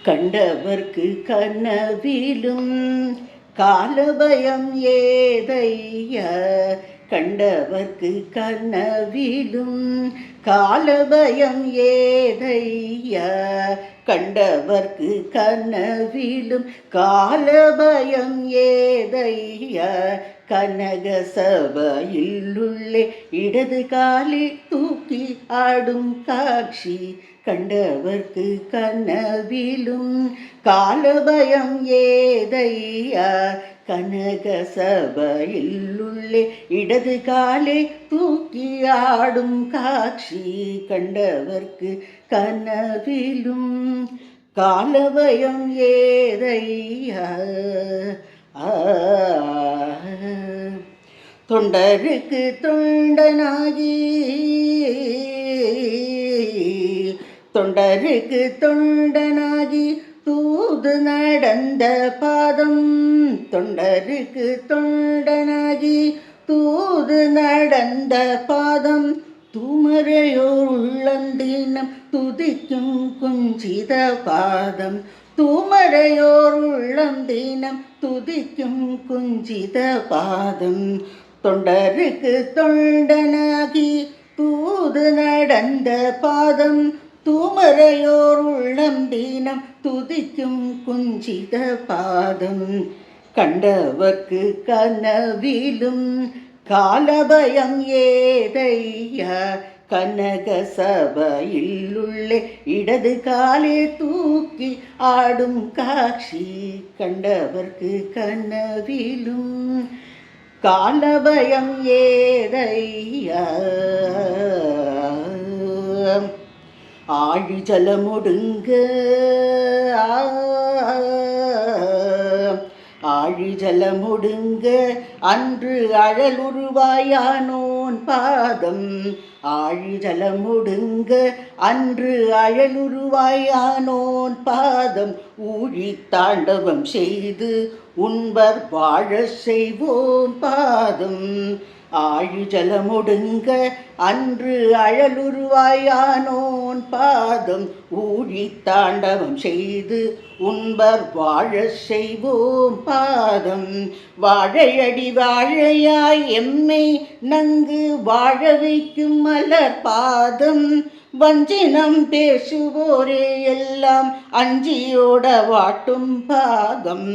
கண்டவர்க்கு கனவிலும் காலபயம் ஏதையா. கண்டவர்க்கு கனவிலும் காலபயம் ஏதையா. கண்டவர்க்கு கனவிலும் காலபயம் ஏதையா. கனக சபையிலுள்ளே இடது காலை தூக்கி ஆடும் காட்சி கண்டவர்க்கு கனவிலும் காலபயம் ஏதையா. கனக சபையிலுள்ளே இடது காலை தூக்கி ஆடும் காட்சி கண்டவர்க்கு கனவிலும் காலபயம் ஏதையா. தொண்டருக்கு தொண்டனாகி தொண்டருக்கு தொண்டனாகி தூது நடந்த பாதம். தொண்டருக்கு தொண்டனாகி தூது நடந்த பாதம். தூமரையோர் உள்ளந்தினம் துதிக்கும் குஞ்சித பாதம். தூமரையோர் உள்ளந்தினம் துதிக்கும் குஞ்சித பாதம். தொண்டருக்கு தொண்டனாகி தூது நடந்த பாதம். தூமரையோர் உள்ளம் தீனம் துதிக்கும் குஞ்சித பாதம். கண்டவர்க்கு கனவிலும் காலபயம் ஏதையா. கனக சபையிலுள்ளே இடது காலே தூக்கி ஆடும் காட்சி கண்டவர்க்கு கனவிலும் காலபயம் ஏதையா. ஆழி ஜலமொடுங்க ஆழி ஜலமொடுங்க அன்று அழலுருவாயானோன் பாதம். ஆழி ஜலமொடுங்க அன்று அழலுருவாயானோன் பாதம். ஊழி தாண்டவம் செய்து உண்பர் வாழ செய்வோம் பாதம். ஆழி ஜலமொடுங்க அன்று அழலுருவாயானோன் பாதம். ஊழி தாண்டவம் செய்து உண்பர் வாழ செய்வோம் பாதம். வாழையடி வாழையாய் எம்மை நன்கு வாழ வைக்கும் மலர் பாதம். வஞ்சினம் பேசுவோரே எல்லாம் அஞ்சியோட வாட்டும் பாதம்.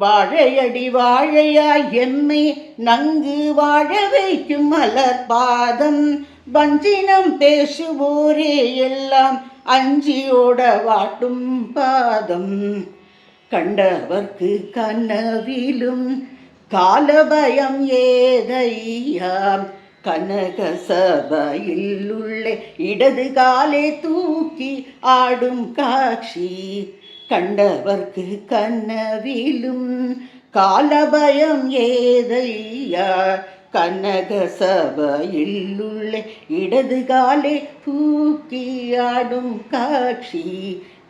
வாழையடி வாழையாய் எம்மை நன்கு வாழ வைக்கும் மலர் பாதம். வஞ்சினம் பேசுவோரே எல்லாம் அஞ்சியோட வாட்டும் பாதம். கண்டவர்க்கு கனவிலும் காலபயம் ஏதையா. கனக சபையிலுள்ளே இடது காலை தூக்கி ஆடும் காட்சி கண்டவர்க்கு கனவிலும் காலபயம் ஏதையா. கனக சபையிலுள்ளே இடது காலை தூக்கி ஆடும் காட்சி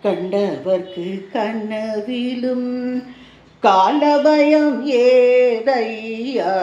கண்டவர்க்கு கனவிலும் காலபயம் ஏதையா.